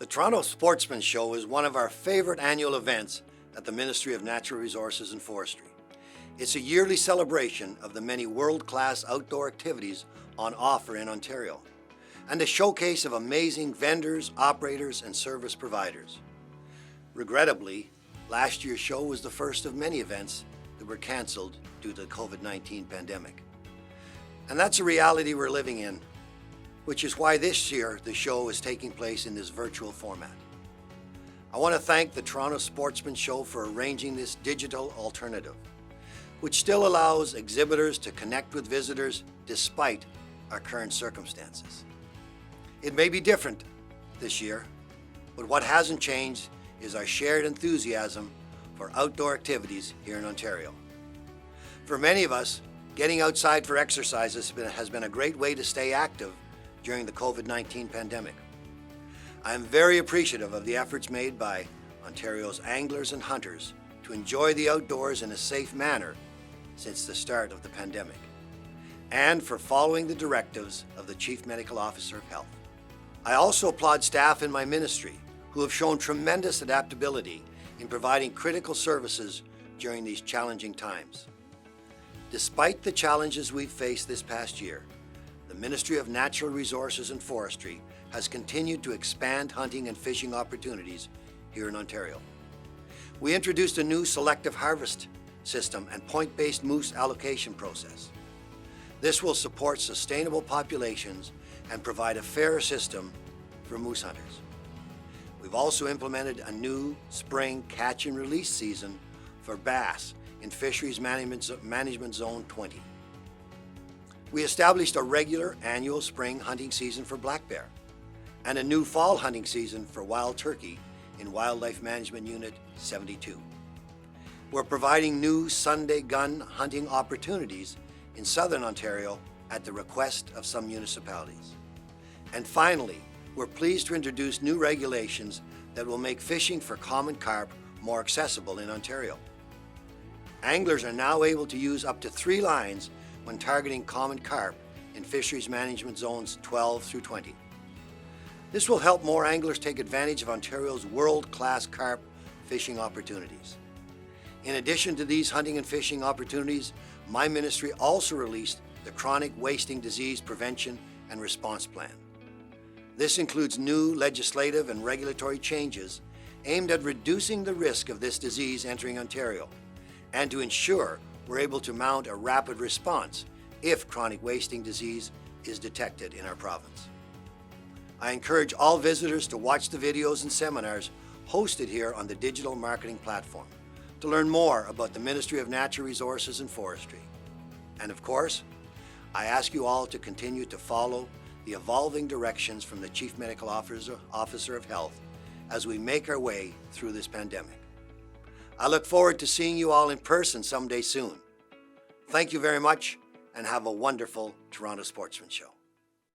Toronto Sportsmen Show is one of our favorite annual events at the Ministry of Natural Resources and Forestry. It's a yearly celebration of the many world-class outdoor activities on offer in Ontario, and a showcase of amazing vendors, operators, and service providers. Regrettably, last year's show was the first of many events that were cancelled due to the COVID-19 pandemic. And that's a reality we're living in, which is why this year the show is taking place in this virtual format. I want to thank the Toronto Sportsman Show for arranging this digital alternative, which still allows exhibitors to connect with visitors despite our current circumstances. It may be different this year, but what hasn't changed is our shared enthusiasm for outdoor activities here in Ontario. For many of us, getting outside for exercise has been a great way to stay active during the COVID-19 pandemic. I am very appreciative of the efforts made by Ontario's anglers and hunters to enjoy the outdoors in a safe manner since the start of the pandemic, and for following the directives of the Chief Medical Officer of Health. I also applaud staff in my ministry who have shown tremendous adaptability in providing critical services during these challenging times. Despite the challenges we've faced this past year, the Ministry of Natural Resources and Forestry has continued to expand hunting and fishing opportunities here in Ontario. We introduced a new selective harvest system and point-based moose allocation process. This will support sustainable populations and provide a fairer system for moose hunters. We've also implemented a new spring catch and release season for bass in Fisheries Management Zone 20. We established a regular annual spring hunting season for black bear and a new fall hunting season for wild turkey in Wildlife Management Unit 72. We're providing new Sunday gun hunting opportunities in Southern Ontario at the request of some municipalities. And finally, we're pleased to introduce new regulations that will make fishing for common carp more accessible in Ontario. Anglers are now able to use up to 3 lines when targeting common carp in Fisheries Management Zones 12 through 20. This will help more anglers take advantage of Ontario's world-class carp fishing opportunities. In addition to these hunting and fishing opportunities, my ministry also released the Chronic Wasting Disease Prevention and Response Plan. This includes new legislative and regulatory changes aimed at reducing the risk of this disease entering Ontario and to ensure we're able to mount a rapid response if chronic wasting disease is detected in our province. I encourage all visitors to watch the videos and seminars hosted here on the digital marketing platform to learn more about the Ministry of Natural Resources and Forestry. And of course, I ask you all to continue to follow the evolving directions from the Chief Medical Officer of Health as we make our way through this pandemic. I look forward to seeing you all in person someday soon. Thank you very much, and have a wonderful Toronto Sportsman Show.